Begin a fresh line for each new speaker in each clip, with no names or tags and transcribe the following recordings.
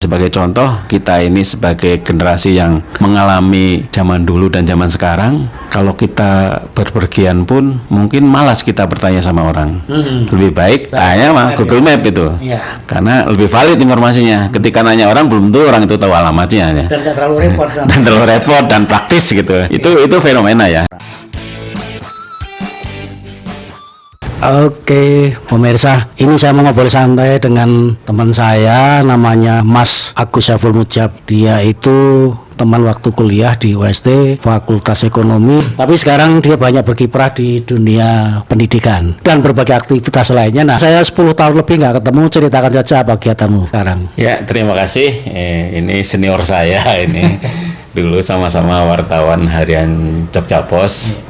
sebagai contoh, kita ini sebagai generasi yang mengalami zaman dulu dan zaman sekarang, kalau kita berpergian pun mungkin malas kita bertanya sama orang. Lebih baik tanya sama Google Map itu. Karena lebih valid informasinya. Ketika nanya orang, belum tentu orang itu tahu alamatnya.
Dan gak terlalu repot.
Dan terlalu repot dan praktis gitu. Itu fenomena ya.
Oke, pemirsa, ini saya mau ngobrol santai dengan teman saya, namanya Mas Agus Saiful Mujab. Dia itu teman waktu kuliah di UST Fakultas Ekonomi, tapi sekarang dia banyak berkiprah di dunia pendidikan dan berbagai aktivitas lainnya. Nah, saya 10 tahun lebih nggak ketemu, ceritakan saja apa kegiatanmu sekarang.
Ya, terima kasih. Ini senior saya ini. Dulu sama-sama wartawan harian Jogja Pos.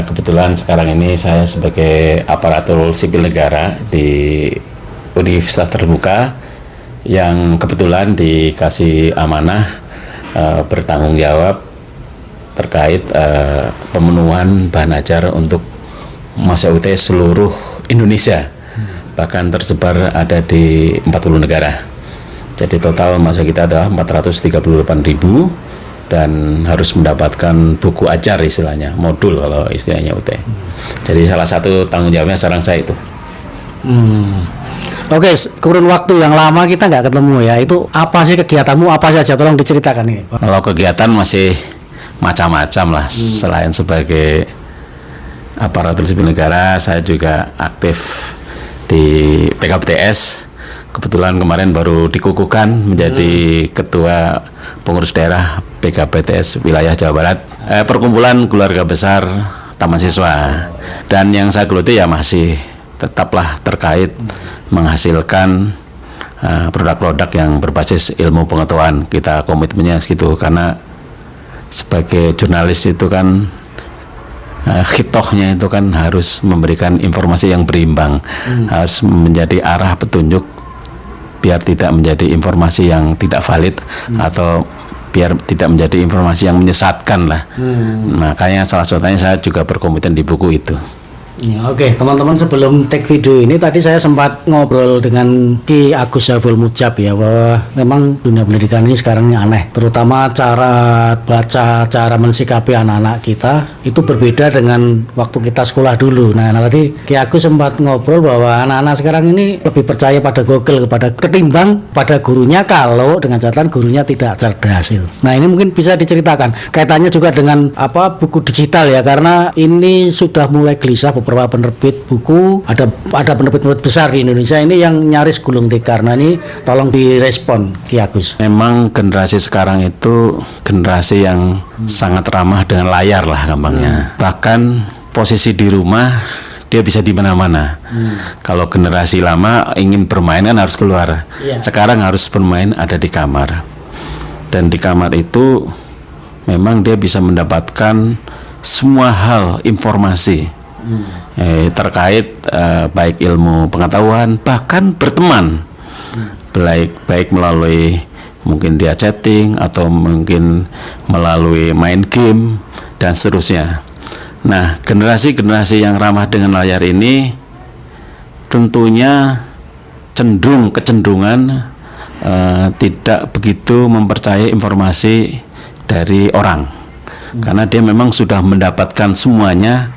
Kebetulan sekarang ini saya sebagai aparatur sipil negara di Universitas Terbuka yang kebetulan dikasih amanah bertanggung jawab terkait pemenuhan bahan ajar untuk mahasiswa UT seluruh Indonesia, bahkan tersebar ada di 40 negara. Jadi total mahasiswa kita adalah 438.000 dan harus mendapatkan buku ajar istilahnya, modul kalau istilahnya UT. Jadi salah satu tanggung jawabnya sekarang saya itu.
Oke, kurun waktu yang lama kita nggak ketemu ya. Itu apa sih kegiatanmu? Apa saja? Tolong diceritakan ini.
Kalau kegiatan masih macam-macam lah. Selain sebagai aparatur sipil negara, saya juga aktif di PKPTS. Kebetulan kemarin baru dikukuhkan menjadi ketua pengurus daerah PKPTS wilayah Jawa Barat, perkumpulan keluarga besar Taman Siswa. Dan yang saya geluti ya masih tetaplah terkait menghasilkan produk-produk yang berbasis ilmu pengetahuan. Kita komitmennya gitu, karena sebagai jurnalis itu kan khitohnya itu kan harus memberikan informasi yang berimbang, harus menjadi arah petunjuk biar tidak menjadi informasi yang tidak valid atau biar tidak menjadi informasi yang menyesatkan lah. Makanya salah satunya saya juga berkomitmen di buku itu.
Ya, oke, teman-teman, sebelum take video ini tadi saya sempat ngobrol dengan Ki Agus Saiful Mujab ya, bahwa memang dunia pendidikan ini sekarang ini aneh, terutama cara baca, cara mensikapi anak-anak kita itu berbeda dengan waktu kita sekolah dulu. Nah tadi Ki Agus sempat ngobrol bahwa anak-anak sekarang ini lebih percaya pada Google ketimbang pada gurunya, kalau dengan catatan gurunya tidak cerdas itu. Nah ini mungkin bisa diceritakan kaitannya juga dengan buku digital ya, karena ini sudah mulai gelisah beberapa penerbit buku, ada penerbit-penerbit besar di Indonesia ini yang nyaris gulung tikar. Nah ini tolong direspon Ki Agus.
Memang generasi sekarang itu generasi yang sangat ramah dengan layar lah gampangnya. Bahkan posisi di rumah dia bisa di mana-mana. Kalau generasi lama ingin bermain kan harus keluar. Sekarang harus bermain ada di kamar. Dan di kamar itu memang dia bisa mendapatkan semua hal informasi terkait baik ilmu pengetahuan, bahkan berteman, baik melalui mungkin dia chatting atau mungkin melalui main game dan seterusnya. Nah, generasi-generasi yang ramah dengan layar ini tentunya kecenderungan tidak begitu mempercayai informasi dari orang, karena dia memang sudah mendapatkan semuanya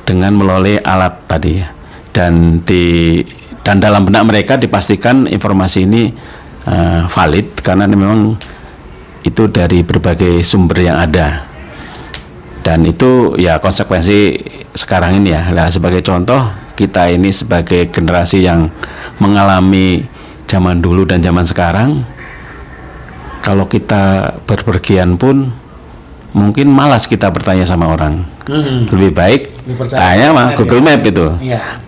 dengan melalui alat tadi, dan dalam benak mereka dipastikan informasi ini valid karena memang itu dari berbagai sumber yang ada. Dan itu ya konsekuensi sekarang ini ya. Nah, sebagai contoh, kita ini sebagai generasi yang mengalami zaman dulu dan zaman sekarang, kalau kita berpergian pun mungkin malas kita bertanya sama orang. Lebih baik tanya sama Google Map itu.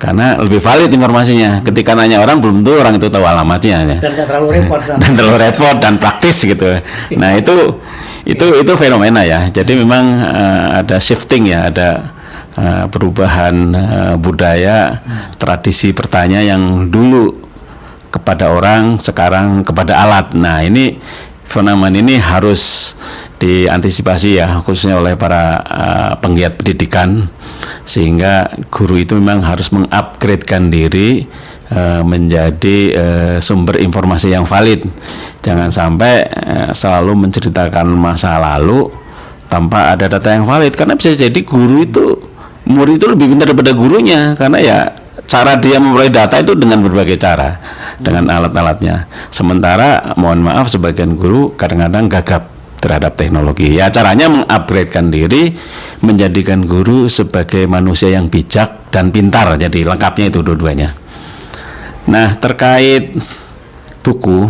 Karena lebih valid informasinya. Ketika nanya orang, belum tentu orang itu tahu alamatnya.
Dan gak terlalu repot.
Dan terlalu repot dan praktis gitu. Nah itu fenomena ya. Jadi memang ada shifting ya, ada perubahan budaya, tradisi bertanya yang dulu kepada orang, sekarang kepada alat. Nah ini fenomena ini harus diantisipasi ya, khususnya oleh para penggiat pendidikan, sehingga guru itu memang harus mengupgradekan diri menjadi sumber informasi yang valid, Jangan sampai selalu menceritakan masa lalu tanpa ada data yang valid, karena bisa jadi guru itu, murid itu lebih pintar daripada gurunya, karena ya cara dia memperoleh data itu dengan berbagai cara, dengan alat-alatnya. Sementara mohon maaf sebagian guru kadang-kadang gagap terhadap teknologi. Ya caranya mengupgradekan diri, menjadikan guru sebagai manusia yang bijak dan pintar. Jadi lengkapnya itu dua-duanya. Nah, terkait buku,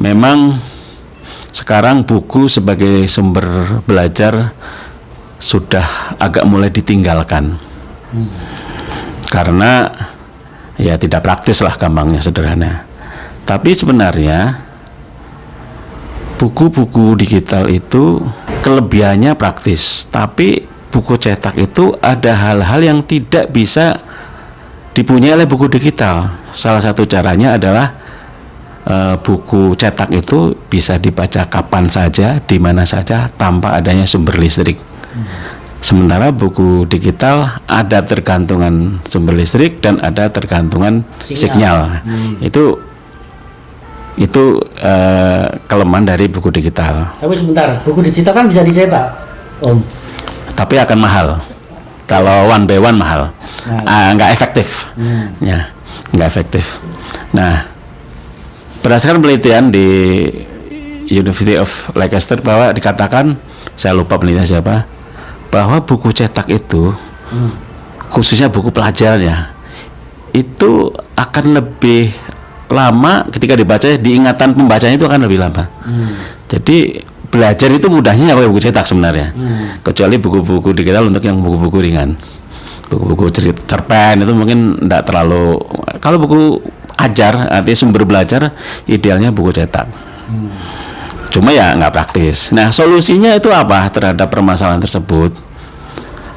memang sekarang buku sebagai sumber belajar sudah agak mulai ditinggalkan. Karena ya tidak praktis lah, gampangnya sederhana. Tapi sebenarnya buku-buku digital itu kelebihannya praktis, tapi buku cetak itu ada hal-hal yang tidak bisa dipunyai oleh buku digital. Salah satu caranya adalah buku cetak itu bisa dibaca kapan saja, di mana saja, tanpa adanya sumber listrik. Sementara buku digital ada tergantungan sumber listrik dan ada tergantungan sinyal. Itu kelemahan dari buku digital.
Tapi sebentar, buku digital kan bisa dicetak, Om.
Tapi akan mahal. Kalau one by one mahal. Nggak efektif. Ya, nggak efektif. Nah, berdasarkan penelitian di University of Leicester bahwa dikatakan, saya lupa penelitian siapa, bahwa buku cetak itu, khususnya buku pelajaran ya, itu akan lebih lama ketika dibaca, diingatan pembacanya itu akan lebih lama. Jadi belajar itu mudahnya pakai buku cetak sebenarnya, kecuali buku-buku digital untuk yang buku-buku ringan, buku-buku cerpen itu mungkin tidak terlalu. Kalau buku ajar, artinya sumber belajar, idealnya buku cetak. Cuma ya nggak praktis. Nah, solusinya itu apa terhadap permasalahan tersebut?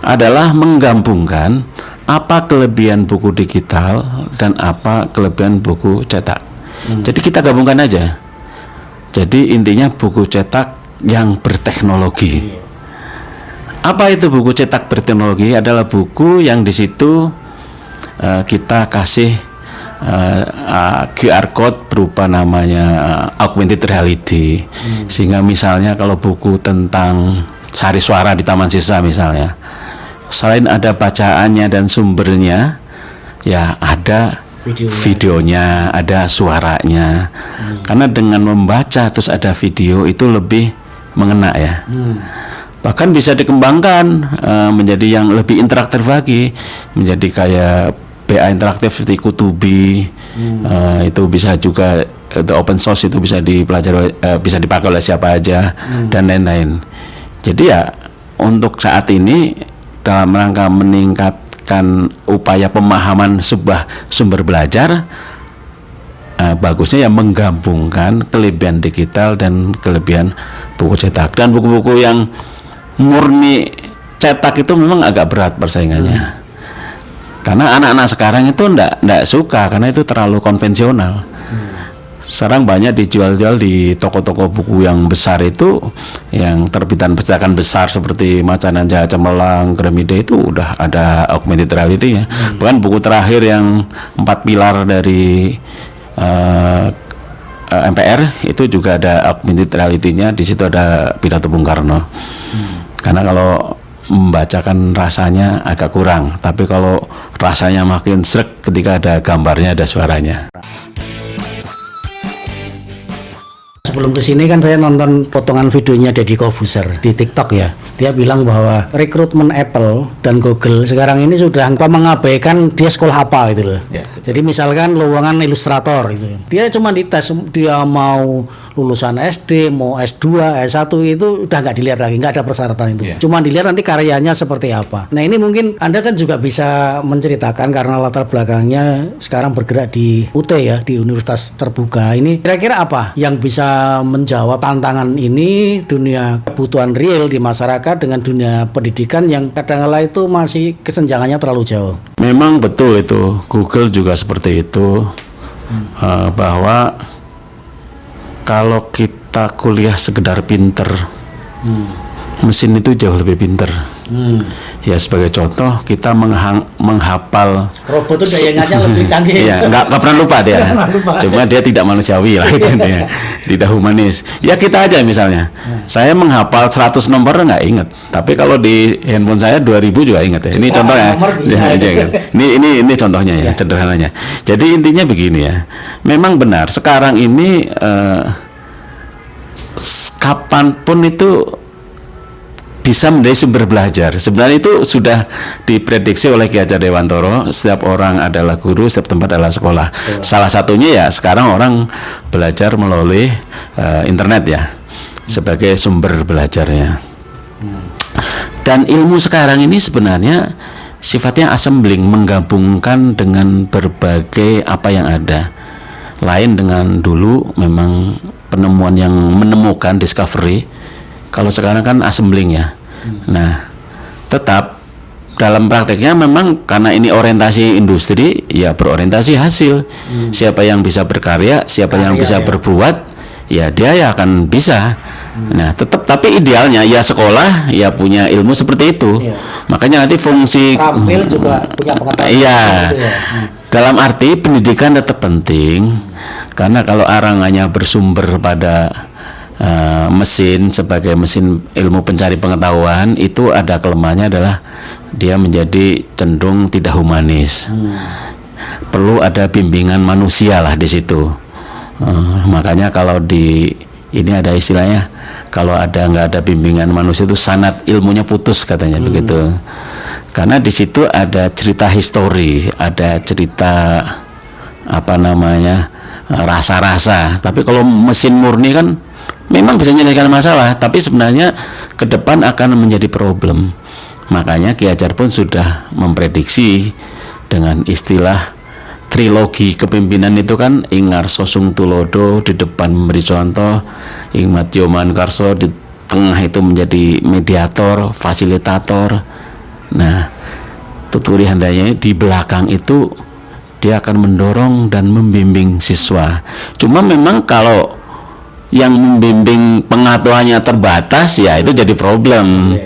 Adalah menggabungkan apa kelebihan buku digital dan apa kelebihan buku cetak. Jadi kita gabungkan aja. Jadi intinya buku cetak yang berteknologi. Apa itu buku cetak berteknologi? Adalah buku yang di situ kita kasih QR code berupa namanya augmented reality, sehingga misalnya kalau buku tentang Sari Suara di Taman Sisa misalnya, selain ada bacaannya dan sumbernya, ya ada videonya, ada suaranya. Karena dengan membaca terus ada video itu lebih mengena ya. Bahkan bisa dikembangkan menjadi yang lebih interaktif lagi, menjadi kayak BA interaktif seperti Kutubi. Itu bisa juga, itu open source, itu bisa dipelajari, bisa dipakai oleh siapa aja dan lain-lain. Jadi ya untuk saat ini dalam rangka meningkatkan upaya pemahaman sebuah sumber belajar, bagusnya ya menggabungkan kelebihan digital dan kelebihan buku cetak. Dan buku-buku yang murni cetak itu memang agak berat persaingannya. Karena anak-anak sekarang itu enggak suka, karena itu terlalu konvensional. Sekarang banyak dijual-jual di toko-toko buku yang besar itu, yang terbitan percetakan besar seperti Macan Anja Cemerlang, Gramedia, itu udah ada augmented reality-nya. Bahkan buku terakhir yang 4 pilar dari MPR itu juga ada augmented reality-nya. Di situ ada pidato Bung Karno. Karena kalau membacakan rasanya agak kurang, tapi kalau rasanya makin sreg ketika ada gambarnya, ada suaranya.
Sebelum kesini kan saya nonton potongan videonya Deddy Corbuzier di TikTok ya. Dia bilang bahwa rekrutmen Apple dan Google sekarang ini sudah mengabaikan dia sekolah apa gitu loh. Jadi misalkan lowongan ilustrator itu, dia cuma dites dia mau lulusan SD, mau S2, S1 itu udah nggak dilihat lagi, nggak ada persyaratan itu. Cuma dilihat nanti karyanya seperti apa. Nah ini mungkin Anda kan juga bisa menceritakan karena latar belakangnya sekarang bergerak di UT ya, di Universitas Terbuka. Ini kira-kira apa yang bisa menjawab tantangan ini, dunia kebutuhan real di masyarakat dengan dunia pendidikan yang kadang-kala itu masih kesenjangannya terlalu jauh.
Memang betul itu, Google juga seperti itu, bahwa kalau kita kuliah sekedar pinter, mesin itu jauh lebih pinter. Ya sebagai contoh kita menghafal
Robot itu daya ingatnya lebih canggih.
Iya, nggak pernah lupa dia. Cuma dia tidak manusiawi lah gitu intinya. Tidak humanis. Ya kita aja misalnya. Saya menghafal 100 nomor nggak inget. Tapi kalau di handphone saya 2000 juga inget ya. Ini contohnya. Ini contohnya ya, sederhananya. Jadi intinya begini ya. Memang benar sekarang ini kapanpun itu bisa menjadi sumber belajar. Sebenarnya itu sudah diprediksi oleh Ki Hajar Dewantoro, setiap orang adalah guru, setiap tempat adalah sekolah. Salah satunya ya sekarang orang belajar melalui internet ya, sebagai sumber belajarnya. Dan ilmu sekarang ini sebenarnya sifatnya assembling, menggabungkan dengan berbagai apa yang ada. Lain dengan dulu memang penemuan yang menemukan discovery. Kalau sekarang kan assembling ya. Nah, tetap dalam prakteknya memang karena ini orientasi industri, ya berorientasi hasil. Siapa yang bisa berkarya, siapa yang bisa berbuat, ya dia ya akan bisa. Nah, tetap tapi idealnya ya sekolah ya punya ilmu seperti itu. Makanya nanti fungsi
terampil juga punya pengetahuan.
Iya. Dalam arti pendidikan tetap penting karena kalau orang hanya bersumber pada mesin sebagai mesin ilmu pencari pengetahuan, itu ada kelemahannya adalah dia menjadi cenderung tidak humanis. Perlu ada bimbingan manusia lah di situ. Makanya kalau di ini ada istilahnya, kalau nggak ada bimbingan manusia itu sanad ilmunya putus katanya begitu. Karena di situ ada cerita histori, ada cerita rasa-rasa. Tapi kalau mesin murni kan memang bisa menyelesaikan masalah, tapi sebenarnya ke depan akan menjadi problem. Makanya Ki Hajar pun sudah memprediksi dengan istilah trilogi kepemimpinan itu kan Ing Ngarso Sung Tulodo di depan memberi contoh, Ing Madya Mankarso di tengah itu menjadi mediator, fasilitator. Nah, Tuturi Handayani di belakang itu dia akan mendorong dan membimbing siswa. Cuma memang kalau yang membimbing pengetahuannya terbatas ya itu jadi problem.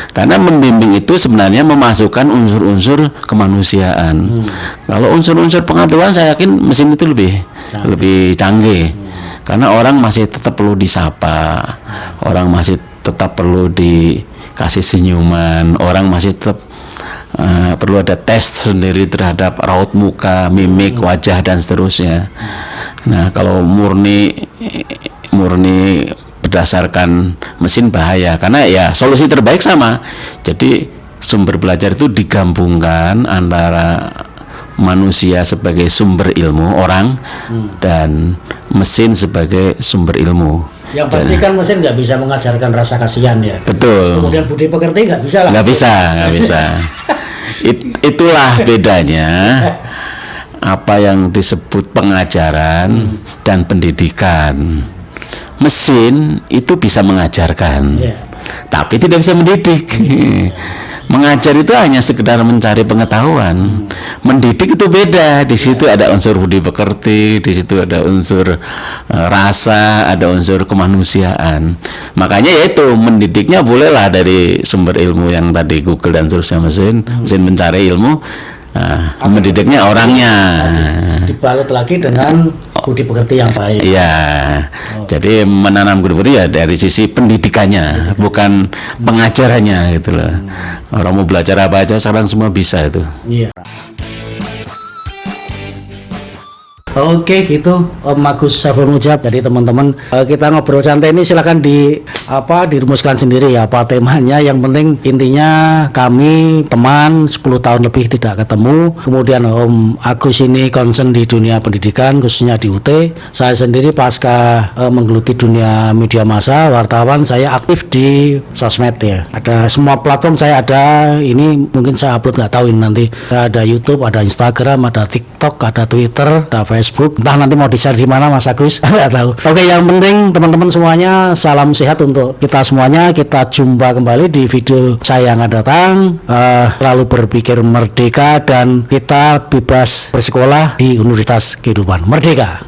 Karena membimbing itu sebenarnya memasukkan unsur-unsur kemanusiaan. Kalau unsur-unsur pengetahuan saya yakin mesin itu lebih canggih. Karena orang masih tetap perlu disapa, orang masih tetap perlu dikasih senyuman, orang masih tetap perlu ada tes sendiri terhadap raut muka, mimik, wajah dan seterusnya. Nah, kalau murni berdasarkan mesin bahaya, karena ya solusi terbaik sama. Jadi sumber belajar itu digabungkan antara manusia sebagai sumber ilmu orang dan mesin sebagai sumber ilmu.
Yang pasti kan mesin nggak bisa mengajarkan rasa kasihan ya.
Betul.
Kemudian budi pekerti nggak bisa lah.
Nggak bisa. Itulah bedanya apa yang disebut pengajaran dan pendidikan. Mesin itu bisa mengajarkan, tapi tidak bisa mendidik. Mengajar itu hanya sekedar mencari pengetahuan. Mendidik itu beda. Di situ ada unsur budi pekerti, di situ ada unsur rasa, ada unsur kemanusiaan. Makanya yaitu mendidiknya bolehlah dari sumber ilmu yang tadi Google dan seterusnya mesin mencari ilmu. Mendidiknya orangnya.
Dibalut lagi dengan budi pekerti yang baik.
Iya. Jadi menanam budi pekerti ya dari sisi pendidikannya, bukan pengajarannya gitu loh. Orang mau belajar apa aja sekarang semua bisa itu.
Iya. Oke gitu Om Agus Saiful Mujab. Jadi teman-teman kita ngobrol santai ini silakan dirumuskan sendiri ya apa temanya. Yang penting intinya kami teman 10 tahun lebih tidak ketemu. Kemudian Om Agus ini concern di dunia pendidikan khususnya di UT. Saya sendiri pasca menggeluti dunia media massa, wartawan, saya aktif di sosmed ya. Ada semua platform saya ada. Ini mungkin saya upload nggak tahu ini nanti. Ada YouTube, ada Instagram, ada TikTok, ada Twitter, ada Facebook. Entah nanti mau di-share di mana Mas Agus, nggak tahu. Oke, yang penting teman-teman semuanya salam sehat untuk kita semuanya. Kita jumpa kembali di video saya yang akan datang. Lalu berpikir merdeka dan kita bebas bersekolah di Universitas Kehidupan. Merdeka.